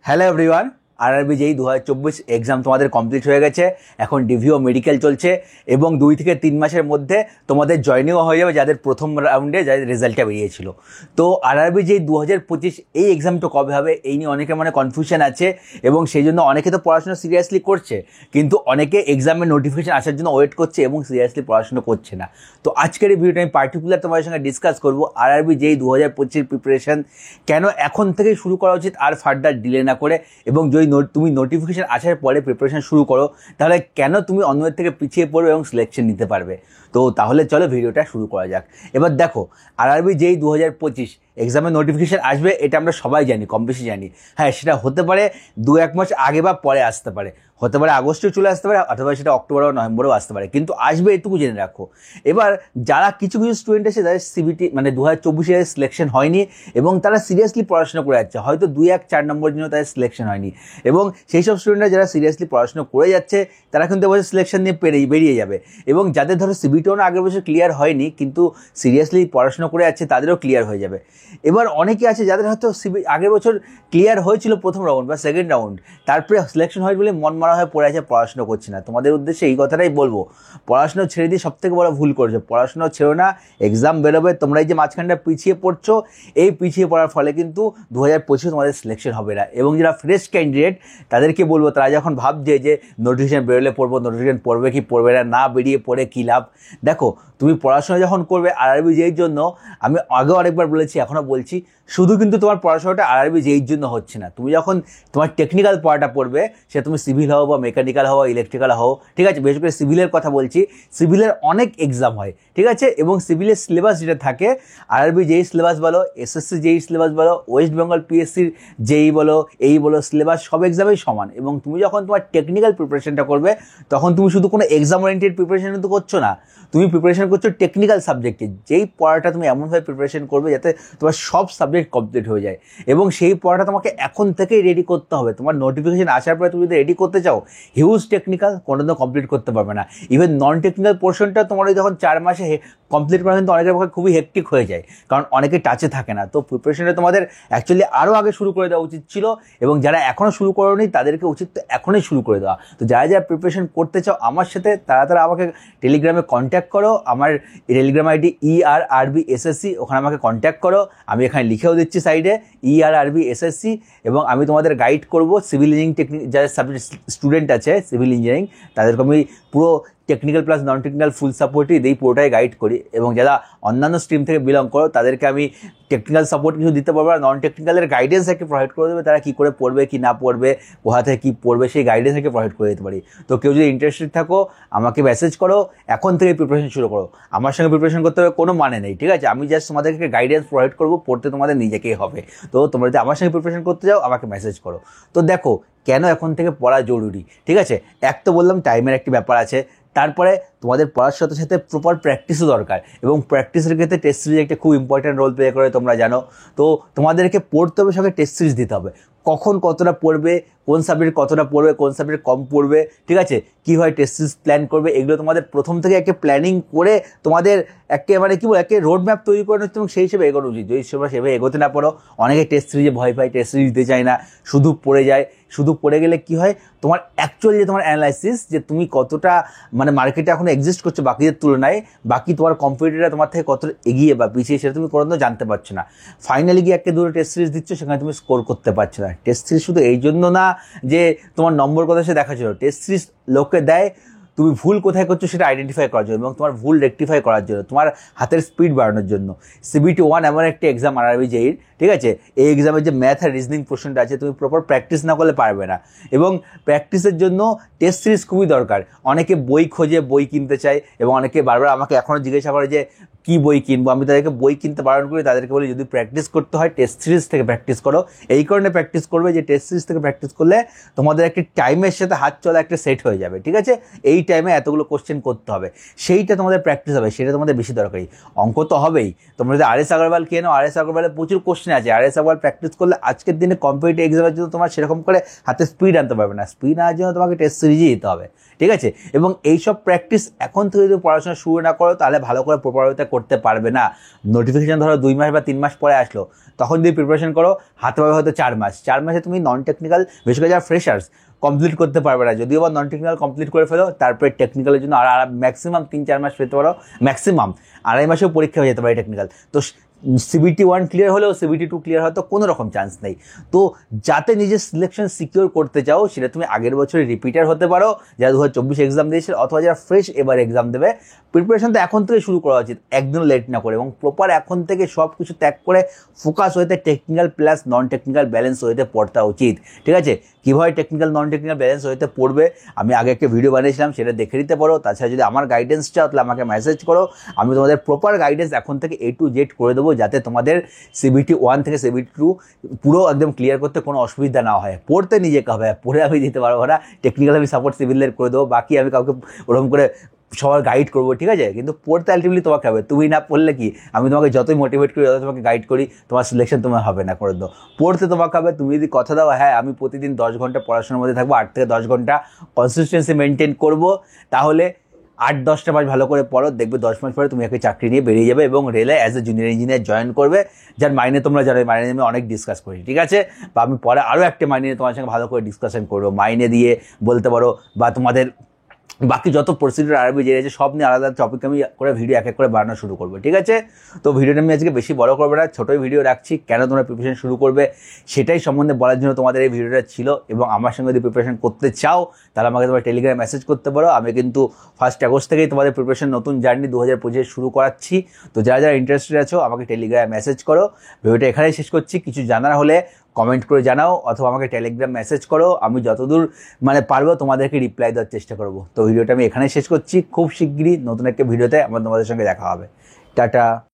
Hello everyone, RRB যেই 2024 exam তোমাদের complete হয়ে গেছে। এখন ডিভিও মেডিকেল চলছে এবং 2 থেকে 3 মাসের মধ্যে তোমাদের জয়েনিংও হয়ে যাবে যাদের প্রথম রাউন্ডে যাদের রেজাল্টটা বেরিয়েছিল। তো আরআরবি যেই 2025 এই এক্সামটা কবে হবে এই নিয়ে অনেকে কনফিউশন আছে এবং সেই জন্য অনেকে তো পড়াশোনা সিরিয়াসলি করছে, কিন্তু অনেকে এক্সামের নোটিফিকেশন আসার জন্য ওয়েট করছে এবং সিরিয়াসলি পড়াশোনা করছে না। তো আজকের এই ভিডিওটা আমি পার্টিকুলার তোমাদের সঙ্গে ডিসকাস করবো আরআরবি যেই 2025 প্রিপারেশন কেন এখন থেকেই শুরু করা উচিত আর ফার্দার ডিলে না করে, এবং যদি তুমি নোটিফিকেশন আসার পরে প্রিপারেশন শুরু করো তাহলে কেন তুমি অন্যদের থেকে পিছিয়ে পড়বে এবং সিলেকশন নিতে পারবে। তো তাহলে চলো ভিডিওটা শুরু করা যাক। এবার দেখো, আরআরবি যেই 2025 এক্সামের নোটিফিকেশান আসবে এটা আমরা সবাই জানি, কম বেশি জানি। হ্যাঁ, সেটা হতে পারে 2-1 মাস আগে বা পরে আসতে পারে, হতে পারে আগস্টেও চলে আসতে পারে, অথবা সেটা অক্টোবর বা নভেম্বরেও আসতে পারে, কিন্তু আসবে এটুকু জেনে রাখো। এবার যারা কিছু স্টুডেন্ট আছে যাদের সিবিটি 2024 সিলেকশন হয়নি এবং তারা সিরিয়াসলি পড়াশোনা করে যাচ্ছে, হয়তো 2-1-4 নম্বরের জন্য তাদের সিলেকশন হয়নি, এবং সেই সব স্টুডেন্টরা যারা সিরিয়াসলি পড়াশোনা করে যাচ্ছে তারা কিন্তু এবছর সিলেকশন নিয়ে বেরিয়ে যাবে। এবং যাদের ধরো সিবিটিও না আগের বছর ক্লিয়ার হয়নি কিন্তু সিরিয়াসলি পড়াশোনা করে যাচ্ছে তাদেরও ক্লিয়ার হয়ে যাবে। এবার অনেকে আছে যাদের হয়তো আগের বছর ক্লিয়ার হয়েছিল প্রথম রাউন্ড বা সেকেন্ড রাউন্ড, তারপরে সিলেকশন হয় বলে মন মারা হয়ে পড়ে আছে, পড়াশোনা করছে না। তোমাদের উদ্দেশ্যে এই কথাটাই বলবো, পড়াশোনা ছেড়ে দিয়ে সবথেকে বড় ভুল করছো। পড়াশোনা ছেড়ো না, এক্সাম বেরোবে, তোমরা এই যে মাঝখানটা পিছিয়ে পড়ছো, এই পিছিয়ে পড়ার ফলে কিন্তু 2025 তোমাদের সিলেকশন হবে না। এবং যারা ফ্রেশ ক্যান্ডিডেট তাদেরকে বলবো, তারা যখন ভাবছে যে নোটিফিকেশন বেরোলে পড়বো, নোটিফিকেশন পড়বে কি পড়বে না, না বেরিয়ে পড়ে কী লাভ। দেখো, তুমি পড়াশোনা যখন করবে আরআরবি যেই জন্য, আমি আগেও অনেকবার বলেছি এখনও বলছি, শুধু কিন্তু তোমার পড়াশোনাটা আরআরবি যেই জন্য হচ্ছে না। তুমি যখন তোমার টেকনিক্যাল পড়াটা পড়বে, সে তুমি সিভিল হও বা মেকানিক্যাল হও, ইলেকট্রিক্যাল হও, ঠিক আছে, বিশেষ করে সিভিলের কথা বলছি, সিভিলের অনেক এক্সাম হয়, ঠিক আছে, এবং সিভিলের সিলেবাস যেটা থাকে, আরআরবি যেই সিলেবাস বলো, এসএসসি যেই সিলেবাস বলো, ওয়েস্ট বেঙ্গল পিএসসির যেই বলো, এই বলো, সিলেবাস সব এক্সামেই সমান। এবং তুমি যখন তোমার টেকনিক্যাল প্রিপারেশনটা করবে তখন তুমি শুধু কোনো এক্সাম ওরিয়েন্টেড প্রিপারেশন কিন্তু করছো না, তুমি প্রিপারেশন করছো টেকনিক্যাল সাবজেক্টে। যেই পড়াটা তুমি এমনভাবে প্রিপারেশন করবে যাতে তোমার সব সাবজেক্ট কমপ্লিট হয়ে যায়, এবং সেই পড়াটা তোমাকে এখন থেকেই রেডি করতে হবে। তোমার নোটিফিকেশন আসার পরে তুমি যদি রেডি করতে চাও, হিউজ টেকনিক্যাল কোনোদিনও কমপ্লিট করতে পারবে না। ইভেন নন টেকনিক্যাল পোর্শনটা তোমার ওই যখন 4 মাসে কমপ্লিট করা কিন্তু অনেকের পক্ষে খুবই হেক্টিক হয়ে যায়, কারণ অনেকে টাচে থাকে না। তো প্রিপারেশনটা তোমাদের অ্যাকচুয়ালি আরও আগে শুরু করে দেওয়া উচিত ছিল, এবং যারা এখনও শুরু করেনি তাদেরকে উচিত তো এখনই শুরু করে দেওয়া। তো যারা যারা প্রিপারেশন করতে চাও আমার সাথে, তারা আমাকে টেলিগ্রামে কন্ট্যাক্ট করো। আমার টেলিগ্রাম আইডি ERRBSSC, ওখানে আমাকে কন্ট্যাক্ট করো। আমি এখানে লিখেও দিচ্ছি সাইডে ERRBSSC, এবং আমি তোমাদের গাইড করবো। সিভিল ইঞ্জিনিয়ারিং টেকনিক যাদের সাবজেক্ট স্টুডেন্ট আছে সিভিল ইঞ্জিনিয়ারিং, তাদেরকে আমি পুরো টেকনিক্যাল প্লাস নন টেকনিক্যাল ফুল সাপোর্টই দিই, পুরোটাই গাইড করি। এবং যারা অন্যান্য স্ট্রিম থেকে বিলং করো তাদেরকে আমি টেকনিক্যাল সাপোর্ট কিছু দিতে পারবো, আর নন টেকনিক্যালের গাইডেন্স একটা প্রোভাইড করে দেবে, তারা কী করে পড়বে কি না পড়বে, কোথা থেকে কী পড়বে সেই গাইডেন্স একটা প্রোভাইড করে দিতে পারি। তো কেউ যদি ইন্টারেস্টেড থাকো আমাকে মেসেজ করো, এখন থেকে প্রিপারেশন শুরু করো। আমার সঙ্গে প্রিপারেশন করতে হবে কোনো মানে নেই, ঠিক আছে, আমি জাস্ট তোমাদেরকে গাইডেন্স প্রোভাইড করবো, পড়তে তোমাদের নিজেকেই হবে। তো তোমরা যদি আমার সঙ্গে প্রিপারেশন করতে যাও আমাকে মেসেজ করো। তো দেখো কেন এখন থেকে পড়া জরুরি, ঠিক আছে। এক তো বললাম টাইমের একটি ব্যাপার আছে, তারপরে তোমাদের পড়ার সাথে সাথে প্রপার প্র্যাকটিসও দরকার, এবং প্র্যাকটিসের ক্ষেত্রে টেস্ট সিরিজ একটা খুব ইম্পর্ট্যান্ট রোল প্লে করে, তোমরা জানো। তো তোমাদেরকে পড়তে হবে, সঙ্গে টেস্ট সিরিজ দিতে হবে, কখন কতটা পড়বে, কোন সাবজেক্ট কতটা পড়বে, কোন সাবজেক্ট কম পড়বে, ঠিক আছে, কীভাবে টেস্ট সিরিজ প্ল্যান করবে, এগুলো তোমাদের প্রথম থেকে একটা প্ল্যানিং করে তোমাদের একটা রোড ম্যাপ তৈরি করে নিচ্ছে, এবং সেই হিসেবে এগোনো উচিত। যদি তোমরা সেভাবে এগোতে না পারো, অনেকে টেস্ট সিরিজে ভয় পায়, টেস্ট সিরিজ দিতে চায় না, শুধু পড়ে যায়। শুধু পড়ে গেলে কি হয়, তোমার অ্যাকচুয়ালি যে তোমার অ্যানালাইসিস যে তুমি কতটা মার্কেটে এখন এক্সিস্ট করছো বাকিদের তুলনায়, বাকি তোমার কম্পিটিটররা তোমার থেকে কতটা এগিয়ে বা পিছিয়ে, সেটা তুমি কোনোদিনও জানতে পারছো না। ফাইনালি গিয়ে একটা দুটো টেস্ট সিরিজ দিচ্ছ, সেখানে তুমি স্কোর করতে পারছো না। টেস্ট সিরিজ শুধু এই জন্য না যে তোমার নম্বর কথা সে দেখাচ্ছিল, টেস্ট সিরিজ লোককে দেয় তুমি ভুল কোথায় করছো সেটা আইডেন্টিফাই করার জন্য, এবং তোমার ভুল রেকটিফাই করার জন্য, তোমার হাতের স্পিড বাড়ানোর জন্য। CBT 1 এমন একটা এক্সাম আরআরবি যেইর, ঠিক আছে, এই এক্সামের যে ম্যাথ আর রিজনিং পোর্শনটা আছে তুমি প্রপার প্র্যাকটিস না করলে পারবে না, এবং প্র্যাকটিসের জন্য টেস্ট সিরিজ খুবই দরকার। অনেকে বই খোঁজে, বই কিনতে চায়, এবং অনেকে বারবার আমাকে এখনও জিজ্ঞাসা করে যে কী বই কিনবো। আমি তাদেরকে বই কিনতে বারণ করি, তাদেরকে বলি যদি প্র্যাকটিস করতে হয় টেস্ট সিরিজ থেকে প্র্যাকটিস করো। এই কারণে প্র্যাকটিস করবে যে টেস্ট সিরিজ থেকে প্র্যাকটিস করলে তোমাদের একটা টাইমের সাথে হাত চলা একটা সেট হয়ে যাবে, ঠিক আছে, এই টাইমে এতগুলো কোশ্চেন করতে হবে, সেইটা তোমাদের প্র্যাকটিস হবে, সেটা তোমাদের বেশি দরকারি। অঙ্ক তো হবেই, তোমরা যদি RS আগরওয়াল কেনো, RS আগরওয়ালের প্রচুর কোশ্চেন আছে। RS আগরওয়াল প্র্যাকটিস করলে আজকের দিনে কম্পিটিটিভ এক্সামের জন্য তোমার সেরকম করে হাতে স্পিড আনতে পারবে না, স্পিড আনার জন্য তোমাকে টেস্ট সিরিজই দিতে হবে, ঠিক আছে। এবং এইসব প্র্যাকটিস এখন থেকে যদি পড়াশোনা শুরু না করো তাহলে ভালো করে প্রপার ওয়েতে করতে পারবে না। নোটিফিকেশন ধরো 2 মাস বা 3 মাস পরে আসলো, তখন যদি প্রিপারেশন করো হাতে পাবে হয়তো 4 মাস। 4 মাসে তুমি নন টেকনিক্যাল, বিশেষ করে যারা ফ্রেশার্স, কমপ্লিট করতে পারবে না। যদিও বা নন টেকনিক্যাল কমপ্লিট করে ফেলো, তারপরে টেকনিক্যালের জন্য আর ম্যাক্সিমাম 3-4 মাস পেতে পারো, ম্যাক্সিমাম 2.5 মাসেও পরীক্ষা হয়ে যেতে পারে টেকনিক্যাল। তো CBT 1 ক্লিয়ার হলেও CBT 2 ক্লিয়ার হয়তো কোনো রকম চান্স নেই। তো যাতে নিজের সিলেকশন সিকিউর করতে চাও, সেটা তুমি আগের বছরে রিপিটার হতে পারো যারা 2024 এক্সাম দিয়েছে, অথবা যারা ফ্রেশ এবার এক্সাম দেবে। প্রিপারেশন তো এখন থেকে শুরু করা উচিত, একদিন লেট না করে, এবং প্রপার এখন থেকে সব কিছু ত্যাগ করে ফোকাস হইতে technical plus non technical balance হইতে পড়তা উচিত। ঠিক আছে, কীভাবে টেকনিক্যাল নন টেকনিক্যাল ব্যালেন্স হইতে পড়বে আমি আগে একটা ভিডিও বানিয়েছিলাম, সেটা দেখে নিতে পারো। তাছাড়া যদি আমার গাইডেন্স চাও তাহলে আমাকে মেসেজ করো, আমি তোমাদের প্রপার গাইডেন্স এখন থেকে A to Z করে দেবো, যাতে তোমাদের CBT 1 থেকে CBT 2 পুরো একদম ক্লিয়ার করতে কোনো অসুবিধা না হয়। পড়তে নিজেকে হবে, পড়ে আমি দিতে পারবো না, টেকনিক্যাল আমি সাপোর্ট সিভিলের করে দেবো, বাকি আমি কাউকে ওরকম করে সবার গাইড করবো, ঠিক আছে। কিন্তু পড়তে আলটিমেটলি তোমাকে হবে, তুমি না পড়লে কি, আমি তোমাকে যতই মোটিভেট করি, যতই তোমাকে গাইড করি, তোমার সিলেকশন তোমার হবে না, করে দাও। পড়তে তোমাকে হবে, তুমি যদি কথা দাও হ্যাঁ আমি প্রতিদিন 10 ঘন্টা পড়াশোনার মধ্যে থাকবো, 8 থেকে 10 ঘন্টা কনসিস্টেন্সি মেনটেন করবো, তাহলে 8-10টা মাস ভালো করে পড়ো, দেখবে 10 মাস পরে তুমি একটা চাকরি নিয়ে বেরিয়ে যাবে এবং রেলে as a junior engineer join করবে, যার মাইনে তোমরা জানো, মাইনে নিয়ে আমি অনেক ডিসকাস করি, ঠিক আছে। বা আমি পরে আরও একটা মাইনে নিয়ে তোমার সঙ্গে ভালো করে ডিসকাশন করবো, মাইনে দিয়ে বলতে পারো, বা তোমাদের বাকি যত প্রসিডিউর আরবি যে আছে সব নিয়ে আলাদা টপিক আমি করে ভিডিও এক এক করে বানানো শুরু করবো, ঠিক আছে। তো ভিডিওটা আমি আজকে বেশি বড় করবো না, ছোটোই ভিডিও রাখছি। কেন তোমরা প্রিপারেশন শুরু করবে সেটাই সম্বন্ধে বলার জন্য তোমাদের এই ভিডিওটা ছিল। এবং আমার সঙ্গে যদি প্রিপারেশন করতে চাও তাহলে আমাকে তোমার টেলিগ্রামে মেসেজ করতে পারো। আমি কিন্তু 1 আগস্ট থেকেই তোমাদের প্রিপারেশন নতুন জার্নি 2025 শুরু করাচ্ছি। তো যারা যারা ইন্টারেস্টেড আছো আমাকে টেলিগ্রামে মেসেজ করো। ভিডিওটা এখানেই শেষ করছি। কিছু জানার হলে কমেন্ট করে জানাও, অথবা আমাকে টেলিগ্রাম মেসেজ করো, আমি যতদূর পারবো তোমাদেরকে রিপ্লাই দেওয়ার চেষ্টা করবো। তো ভিডিওটা আমি এখানে শেষ করছি। খুব শিগগিরই নতুন একটা ভিডিওতে তোমাদের সঙ্গে দেখা হবে। টাটা।